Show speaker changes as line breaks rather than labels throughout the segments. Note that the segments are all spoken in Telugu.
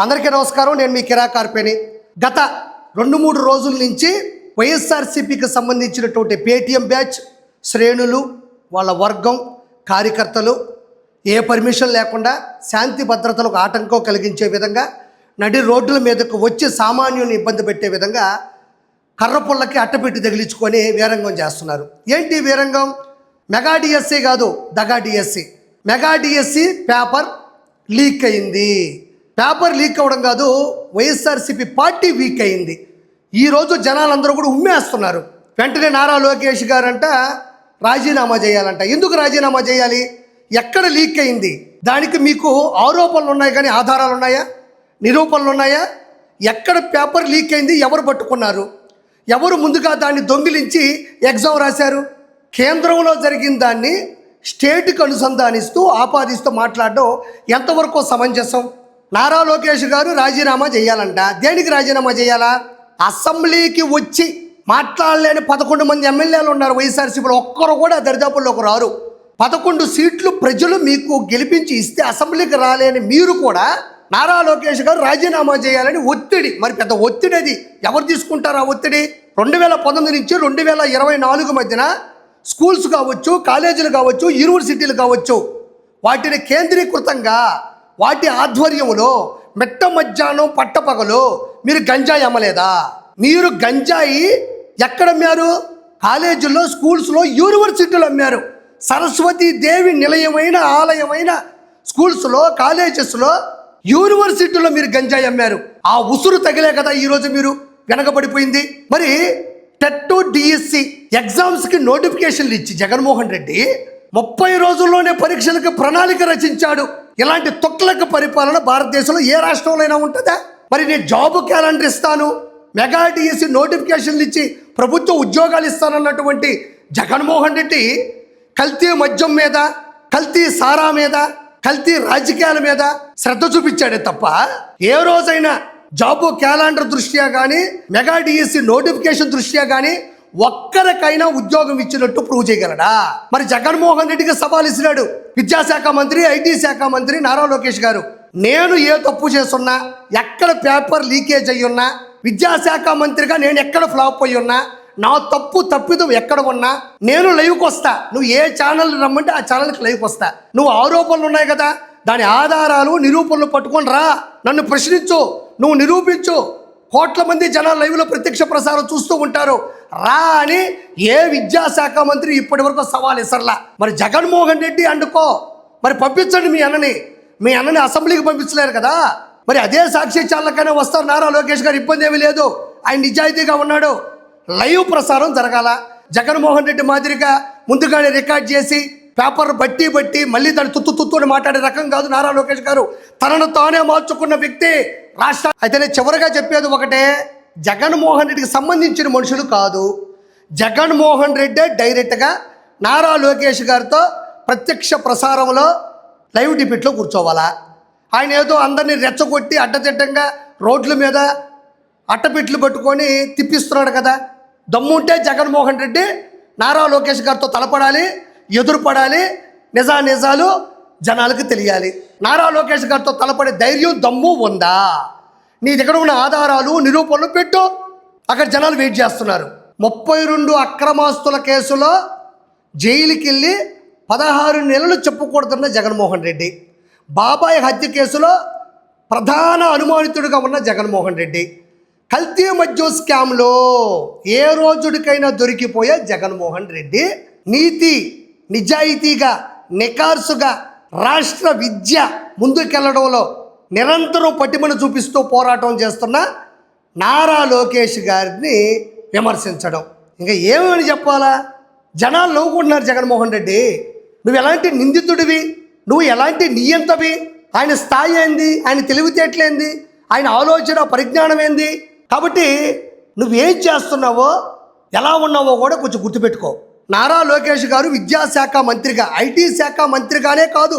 అందరికీ నమస్కారం. నేను మీ కిరా కార్పేని. గత 2-3 రోజుల నుంచి వైఎస్ఆర్సీపీకి సంబంధించినటువంటి పేటీఎం బ్యాచ్ శ్రేణులు, వాళ్ళ వర్గం, కార్యకర్తలు ఏ పర్మిషన్ లేకుండా శాంతి భద్రతలకు ఆటంకం కలిగించే విధంగా నడి రోడ్ల మీదకు వచ్చి సామాన్యుని ఇబ్బంది పెట్టే విధంగా కర్రపుల్లకి అట్టపెట్టి తగిలించుకొని వీరంగం చేస్తున్నారు. ఏంటి వీరంగం? మెగా డిఎస్సి కాదు, దగా DSC. Mega DSC paper leak అయింది. పేపర్ లీక్ అవ్వడం కాదు, వైఎస్ఆర్సీపీ పార్టీ వీక్ అయింది. ఈరోజు జనాలందరూ కూడా ఉమ్మేస్తున్నారు. వెంటనే నారా లోకేష్ గారంట రాజీనామా చేయాలంట. ఎందుకు రాజీనామా చేయాలి? ఎక్కడ లీక్ అయింది? దానికి మీకు ఆరోపణలు ఉన్నాయి కానీ ఆధారాలు ఉన్నాయా? నిరూపణలు ఉన్నాయా? ఎక్కడ పేపర్ లీక్ అయింది? ఎవరు పట్టుకున్నారు? ఎవరు ముందుగా దాన్ని దొంగిలించి ఎగ్జామ్ రాశారు? కేంద్రంలో జరిగిన దాన్ని స్టేట్కి అనుసంధానిస్తూ ఆపాదిస్తూ మాట్లాడడం ఎంతవరకు సమంజసం? నారా లోకేష్ గారు రాజీనామా చేయాలంట. దేనికి రాజీనామా చేయాలా? అసెంబ్లీకి వచ్చి మాట్లాడలేని 11 మంది ఎమ్మెల్యేలు ఉన్నారు వైఎస్ఆర్సీపీలో. ఒక్కరు కూడా దరిదాపుల్లోకి రారు. 11 సీట్లు ప్రజలు మీకు గెలిపించి ఇస్తే అసెంబ్లీకి రాలేని మీరు కూడా నారా లోకేష్ గారు రాజీనామా చేయాలని ఒత్తిడి. మరి పెద్ద ఒత్తిడి అది. ఎవరు తీసుకుంటారు ఆ ఒత్తిడి? 2019 నుంచి 2024 మధ్యన స్కూల్స్ కావచ్చు, కాలేజీలు కావచ్చు, యూనివర్సిటీలు కావచ్చు, వాటిని కేంద్రీకృతంగా వాటి ఆధ్వర్యంలో మిట్ట మధ్యాహ్నం పట్టపగలు మీరు గంజాయి అమ్మలేదా? మీరు గంజాయి ఎక్కడ అమ్మారు? కాలేజీల్లో, స్కూల్స్లో, యూనివర్సిటీలు అమ్మారు. సరస్వతీ దేవి నిలయమైన ఆలయమైన స్కూల్స్లో, కాలేజెస్లో, యూనివర్సిటీలో మీరు గంజాయి అమ్మారు. ఆ ఉసురు తగిలే కదా ఈరోజు మీరు వెనకబడిపోయింది. మరి టెట్ డిఎస్సి ఎగ్జామ్స్కి నోటిఫికేషన్లు ఇచ్చి జగన్మోహన్ రెడ్డి 30 రోజుల్లోనే పరీక్షలకు ప్రణాళిక రచించాడు. ఇలాంటి తొక్లక పరిపాలన భారతదేశంలో ఏ రాష్ట్రంలో అయినా ఉంటుందా? మరి నేను జాబ్ క్యాలెండర్ ఇస్తాను, మెగా డిఎస్సి నోటిఫికేషన్లు ఇచ్చి ప్రభుత్వ ఉద్యోగాలు ఇస్తానన్నటువంటి జగన్మోహన్ రెడ్డి కల్తీ మద్యం మీద, కల్తీ సారా మీద, కల్తీ రాజకీయాల మీద శ్రద్ధ చూపించాడే తప్ప ఏ రోజైనా జాబ్ క్యాలెండర్ దృష్ట్యా కానీ, మెగా డిఎస్సి నోటిఫికేషన్ దృష్ట్యా కానీ ఒక్కరికైనా ఉద్యోగం ఇచ్చినట్టు ప్రూవ్ చేయగలడా? మరి జగన్మోహన్ రెడ్డికి సవాల్ ఇచ్చినాడు విద్యాశాఖ మంత్రి, ఐటీ శాఖ మంత్రి నారా లోకేష్ గారు. నేను ఏ తప్పు చేస్తున్నా, ఎక్కడ పేపర్ లీకేజ్ అయ్యున్నా, విద్యాశాఖ మంత్రిగా నేను ఎక్కడ ఫ్లాప్ అయ్యి ఉన్నా, నా తప్పిదం ఎక్కడ ఉన్నా నేను లైవ్కి వస్తా. నువ్వు ఏ ఛానల్ రమ్మంటే ఆ ఛానల్కి లైవ్కి వస్తా. నువ్వు ఆరోపణలు ఉన్నాయి కదా, దాని ఆధారాలు, నిరూపణలు పట్టుకొని రా, నన్ను ప్రశ్నించు, నువ్వు నిరూపించు. కోట్ల మంది జనాలు లైవ్లో ప్రత్యక్ష ప్రసారం చూస్తూ ఉంటారు. రా అని ఏ విద్యాశాఖ మంత్రి ఇప్పటి వరకు సవాల్ ఇసర్లా. మరి జగన్మోహన్ రెడ్డి అండుకో, మరి పంపించండి మీ అన్నని అసెంబ్లీకి పంపించలేరు కదా. మరి అదే సాక్షి ఛానల్కైనా వస్తారు నారా లోకేష్ గారు, ఇబ్బంది ఏమీ లేదు. ఆయన నిజాయితీగా ఉన్నాడు. లైవ్ ప్రసారం జరగాల. జగన్మోహన్ రెడ్డి మాదిరిగా ముందుగానే రికార్డ్ చేసి పేపర్ బట్టి మళ్ళీ దాన్ని తుత్తు మాట్లాడే రకం కాదు నారా లోకేష్ గారు. తనను తానే మార్చుకున్న వ్యక్తి రాష్ట్ర. అయితే నేను చివరిగా చెప్పేది ఒకటే, జగన్మోహన్ రెడ్డికి సంబంధించిన మనుషులు కాదు. జగన్మోహన్ రెడ్డే డైరెక్ట్గా నారా లోకేష్ గారితో ప్రత్యక్ష ప్రసారంలో లైవ్ డిబేట్లో కూర్చోవాలా. ఆయన ఏదో అందరినీ రెచ్చగొట్టి అడ్డదిడ్డంగా రోడ్ల మీద అట్టపెట్లు పట్టుకొని తిప్పిస్తున్నాడు కదా. దమ్ముంటే జగన్మోహన్ రెడ్డి నారా లోకేష్ గారితో తలపడాలి, ఎదురుపడాలి, నిజాలు జనాలకు తెలియాలి. నారా లోకేష్ గారితో తలపడే ధైర్యం, దమ్ము ఉందా? నీ దగ్గర ఉన్న ఆధారాలు, నిరూపణలు పెట్టు. అక్కడ జనాలు వెయిట్ చేస్తున్నారు. 32 అక్రమాస్తుల కేసులో జైలుకి వెళ్ళి 16 నెలలు చెప్పుకూడుతున్న జగన్మోహన్ రెడ్డి, బాబాయ్ హత్య కేసులో ప్రధాన అనుమానితుడిగా ఉన్న జగన్మోహన్ రెడ్డి, కల్తీ మద్యం స్కామ్లో ఏ రోజుడికైనా దొరికిపోయే జగన్మోహన్ రెడ్డి, నీతి నిజాయితీగా నికార్సుగా రాష్ట్ర విద్య ముందుకెళ్లడంలో నిరంతరం పటిమను చూపిస్తూ పోరాటం చేస్తున్న నారా లోకేష్ గారిని విమర్శించడం ఇంకా ఏమని చెప్పాలా? జనాలు నవ్వుకుంటున్నారు. జగన్మోహన్ రెడ్డి, నువ్వు ఎలాంటి నిందితుడివి, నువ్వు ఎలాంటి నియంతవి, ఆయన స్థాయి ఏంది, ఆయన తెలివితేటలేంది, ఆయన ఆలోచన పరిజ్ఞానం ఏంది? కాబట్టి నువ్వేం చేస్తున్నావో, ఎలా ఉన్నావో కూడా కొంచెం గుర్తుపెట్టుకో. నారా లోకేష్ గారు విద్యాశాఖ మంత్రిగా, ఐటీ శాఖ మంత్రిగానే కాదు,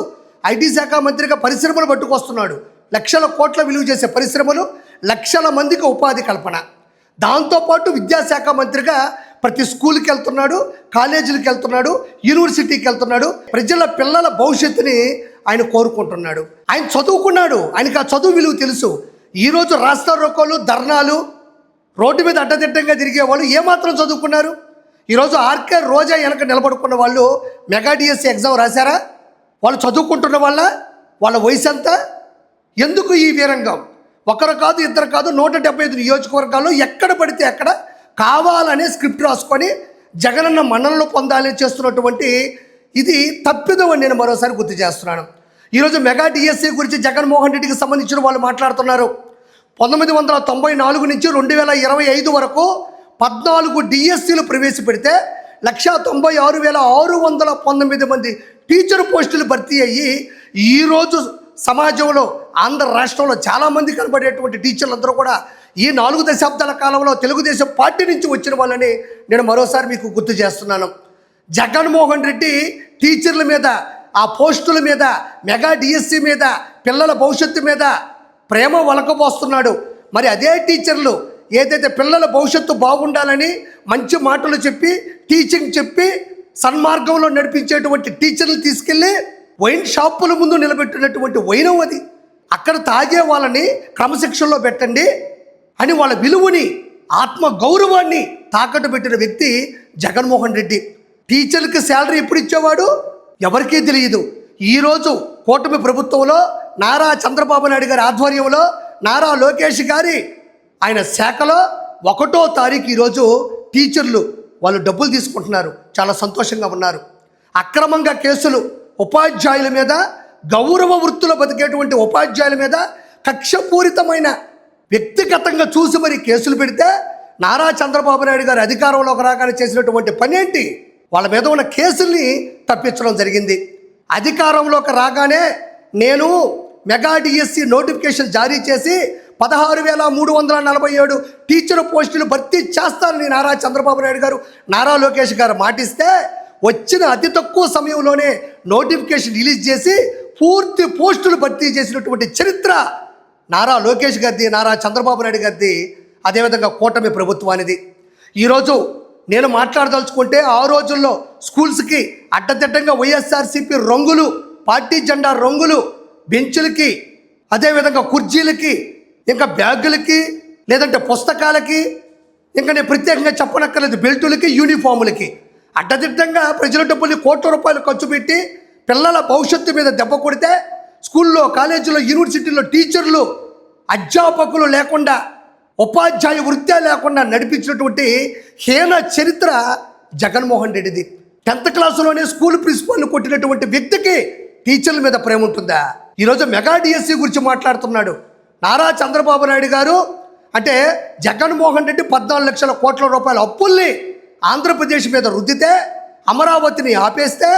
ఐటీ శాఖ మంత్రిగా పరిశ్రమలు పట్టుకొస్తున్నాడు. లక్షల కోట్ల విలువ చేసే పరిశ్రమలు, లక్షల మందికి ఉపాధి కల్పన. దాంతోపాటు విద్యాశాఖ మంత్రిగా ప్రతి స్కూల్కి వెళ్తున్నాడు, కాలేజీలకు వెళ్తున్నాడు, యూనివర్సిటీకి వెళ్తున్నాడు. ప్రజల పిల్లల భవిష్యత్తుని ఆయన కోరుకుంటున్నాడు. ఆయన చదువుకున్నాడు, ఆయనకు ఆ చదువు విలువ తెలుసు. ఈరోజు రాస్తా రోకోలు, ధర్నాలు, రోడ్డు మీద అడ్డదిడ్డంగా తిరిగే వాళ్ళు ఏమాత్రం చదువుకున్నారు? ఈరోజు ఆర్కే రోజా వెనక నిలబడుకున్న వాళ్ళు మెగా డిఎస్సి ఎగ్జామ్ రాశారా? వాళ్ళు చదువుకుంటున్న వాళ్ళ వయసు ఎంత? ఎందుకు ఈ వీరంగం? ఒకరు కాదు, ఇద్దరు కాదు, 175 నియోజకవర్గాల్లో ఎక్కడ పడితే అక్కడ కావాలనే స్క్రిప్ట్ రాసుకొని జగనన్న మన్ననలు పొందాలని చేస్తున్నటువంటి ఇది తప్పిదం అని నేను మరోసారి గుర్తు చేస్తున్నాను. ఈరోజు మెగా డిఎస్సి గురించి జగన్మోహన్ రెడ్డికి సంబంధించిన వాళ్ళు మాట్లాడుతున్నారు. 1994 నుంచి 2025 వరకు 14 డిఎస్సీలు ప్రవేశపెడితే 196,619 మంది టీచర్ పోస్టులు భర్తీ అయ్యి ఈరోజు సమాజంలో ఆంధ్ర రాష్ట్రంలో చాలామంది కనబడేటువంటి టీచర్లందరూ కూడా ఈ 4 దశాబ్దాల కాలంలో తెలుగుదేశం పార్టీ నుంచి వచ్చిన వాళ్ళని నేను మరోసారి మీకు గుర్తు చేస్తున్నాను. జగన్మోహన్ రెడ్డి టీచర్ల మీద, ఆ పోస్టుల మీద, మెగా డిఎస్సి మీద, పిల్లల భవిష్యత్తు మీద ప్రేమ వలకపోస్తున్నాడు. మరి అదే టీచర్లు ఏదైతే పిల్లల భవిష్యత్తు బాగుండాలని మంచి మాటలు చెప్పి, టీచింగ్ చెప్పి సన్మార్గంలో నడిపించేటువంటి టీచర్లు తీసుకెళ్ళి వైన్ షాపుల ముందు నిలబెట్టినటువంటి వైనం అది. అక్కడ తాగే వాళ్ళని క్రమశిక్షణలో పెట్టండి అని వాళ్ళ విలువని, ఆత్మ గౌరవాన్ని తాకట్టు పెట్టిన వ్యక్తి జగన్మోహన్ రెడ్డి. టీచర్లకి శాలరీ ఎప్పుడు ఇచ్చేవాడు ఎవరికీ తెలియదు. ఈరోజు కూటమి ప్రభుత్వంలో నారా చంద్రబాబు నాయుడు గారి ఆధ్వర్యంలో, నారా లోకేష్ గారి ఆయన శాఖలో 1వ తారీఖు ఈరోజు టీచర్లు వాళ్ళు డబ్బులు తీసుకుంటున్నారు, చాలా సంతోషంగా ఉన్నారు. అక్రమంగా కేసులు ఉపాధ్యాయుల మీద, గౌరవ వృత్తిలో బతికేటువంటి ఉపాధ్యాయుల మీద కక్షపూరితమైన వ్యక్తిగతంగా చూసి మరి కేసులు పెడితే నారా చంద్రబాబు నాయుడు గారు అధికారంలోకి రాగానే చేసినటువంటి పని ఏంటి? వాళ్ళ మీద ఉన్న కేసుల్ని తప్పించడం జరిగింది. అధికారంలోకి రాగానే నేను మెగా డిఎస్సి నోటిఫికేషన్ జారీ చేసి 16,347 టీచర్ పోస్టులు భర్తీ చేస్తానని నారా చంద్రబాబు నాయుడు గారు, నారా లోకేష్ గారు మాటిస్తే వచ్చిన అతి తక్కువ సమయంలోనే నోటిఫికేషన్ రిలీజ్ చేసి పూర్తి పోస్టులు భర్తీ చేసినటువంటి చరిత్ర నారా లోకేష్ గారిది, నారా చంద్రబాబు నాయుడు గారిది, అదేవిధంగా కూటమి ప్రభుత్వానిది. ఈరోజు నేను మాట్లాడదలుచుకుంటే ఆ రోజుల్లో స్కూల్స్కి అడ్డదిడ్డంగా వైఎస్ఆర్సీపీ రంగులు, పార్టీ జెండా రంగులు బెంచులకి, అదేవిధంగా కుర్చీలకి, ఇంకా బ్యాగులకి, లేదంటే పుస్తకాలకి, ఇంకా నేను ప్రత్యేకంగా చెప్పనక్కర్లేదు బెల్టులకి, యూనిఫాములకి అడ్డదిడ్డంగా ప్రజల డబ్బుల్ని కోట్ల రూపాయలు ఖర్చు పెట్టి పిల్లల భవిష్యత్తు మీద దెబ్బ కొడితే స్కూల్లో, కాలేజీలో, యూనివర్సిటీల్లో టీచర్లు, అధ్యాపకులు లేకుండా, ఉపాధ్యాయ వృత్తే లేకుండా నడిపించినటువంటి హీన చరిత్ర జగన్మోహన్ రెడ్డిది. 10th క్లాసులోనే స్కూల్ ప్రిన్సిపాల్ని కొట్టినటువంటి వ్యక్తికి టీచర్ల మీద ప్రేమ ఉంటుందా? ఈరోజు మెగా డిఎస్సి గురించి మాట్లాడుతున్నాడు నారా చంద్రబాబు నాయుడు గారు. అంటే జగన్మోహన్ రెడ్డి 14 లక్షల కోట్ల రూపాయల అప్పుల్ని ఆంధ్రప్రదేశ్ మీద రుద్దితే, అమరావతిని ఆపేస్తే,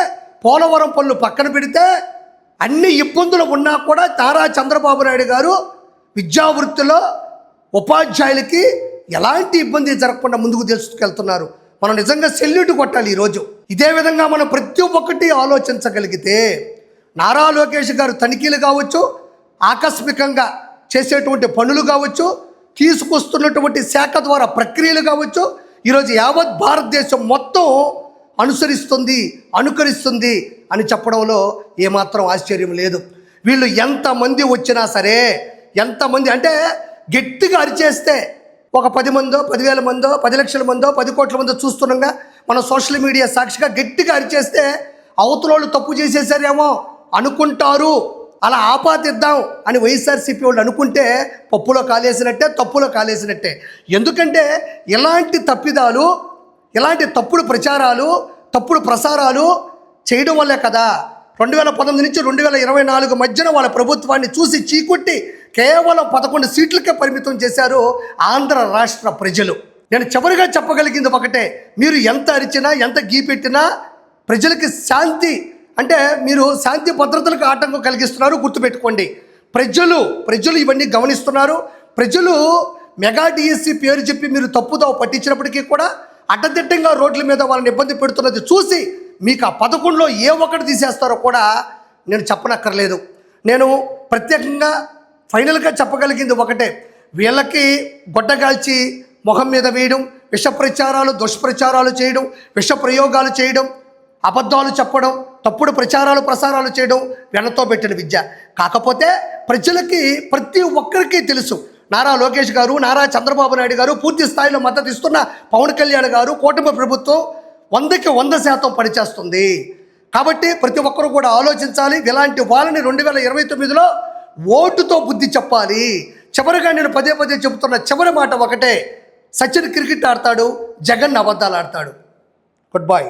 పోలవరం పనులు పక్కన పెడితే, అన్ని ఇబ్బందులు ఉన్నా కూడా నారా చంద్రబాబు నాయుడు గారు విద్యావృత్తిలో ఉపాధ్యాయులకి ఎలాంటి ఇబ్బంది జరగకుండా ముందుకు తీసుకెళ్తున్నారు. మనం నిజంగా సెల్యూట్ కొట్టాలి. ఈరోజు ఇదే విధంగా మనం ప్రతి ఒక్కటి ఆలోచించగలిగితే నారా లోకేష్ గారు తనిఖీలు కావచ్చు, ఆకస్మికంగా చేసేటువంటి పనులు కావచ్చు, తీసుకొస్తున్నటువంటి శాఖ ద్వారా ప్రక్రియలు కావచ్చు, ఈరోజు యావత్ భారతదేశం మొత్తం అనుకరిస్తుంది అని చెప్పడంలో ఏమాత్రం ఆశ్చర్యం లేదు. వీళ్ళు ఎంతమంది వచ్చినా సరే, ఎంతమంది అంటే గట్టిగా అరిచేస్తే ఒక 10 మందో, 10,000 మందో, 10 లక్షల మందో, 10 కోట్ల మందో చూస్తున్నాగా మన సోషల్ మీడియా సాక్షిగా గట్టిగా అరిచేస్తే అవతలోళ్ళు తప్పు చేసేసారేమో అనుకుంటారు, అలా ఆపాదిద్దాం అని వైఎస్ఆర్సీపీ వాళ్ళు అనుకుంటే పప్పులో కాలేసినట్టే, తప్పులో కాలేసినట్టే. ఎందుకంటే ఇలాంటి తప్పిదాలు, ఇలాంటి తప్పుడు ప్రచారాలు, తప్పుడు ప్రసారాలు చేయడం వల్లే కదా 2019 నుంచి 2024 మధ్యన వాళ్ళ ప్రభుత్వాన్ని చూసి చీకొట్టి కేవలం 11 సీట్లకే పరిమితం చేశారు ఆంధ్ర రాష్ట్ర ప్రజలు. నేను చివరిగా చెప్పగలిగింది ఒకటే, మీరు ఎంత అరిచినా, ఎంత గీపెట్టినా ప్రజలకి శాంతి అంటే మీరు శాంతి భద్రతలకు ఆటంకం కలిగిస్తున్నారు. గుర్తుపెట్టుకోండి, ప్రజలు ఇవన్నీ గమనిస్తున్నారు. ప్రజలు మెగా డిఎస్సి పేరు చెప్పి మీరు తప్పుదావ పట్టించినప్పటికీ కూడా అడ్డదిడ్డంగా రోడ్ల మీద వాళ్ళని ఇబ్బంది పెడుతున్నది చూసి మీకు ఆ 11లో ఏ ఒక్కటి తీసేస్తారో కూడా నేను చెప్పనక్కర్లేదు. నేను ప్రత్యేకంగా ఫైనల్గా చెప్పగలిగింది ఒకటే, వీళ్ళకి గొడ్డగాల్చి మొహం మీద వేయడం, విష ప్రచారాలు, దుష్ప్రచారాలు చేయడం, విష ప్రయోగాలు చేయడం, అబద్ధాలు చెప్పడం, తప్పుడు ప్రచారాలు ప్రసారాలు చేయడం వెనతో పెట్టిన విద్య. కాకపోతే ప్రజలకి ప్రతి ఒక్కరికి తెలుసు, నారా లోకేష్ గారు, నారా చంద్రబాబు నాయుడు గారు పూర్తి స్థాయిలో మద్దతు ఇస్తున్న పవన్ కళ్యాణ్ గారు, కూటమి ప్రభుత్వం 100కి 100% పనిచేస్తుంది. కాబట్టి ప్రతి ఒక్కరు కూడా ఆలోచించాలి. ఇలాంటి వాళ్ళని 2029లో ఓటుతో బుద్ధి చెప్పాలి. చివరిగా నేను పదే పదే చెబుతున్న చివరి మాట ఒకటే, సచిన్ క్రికెట్ ఆడతాడు, జగన్ అబద్ధాలు ఆడతాడు. Good bye.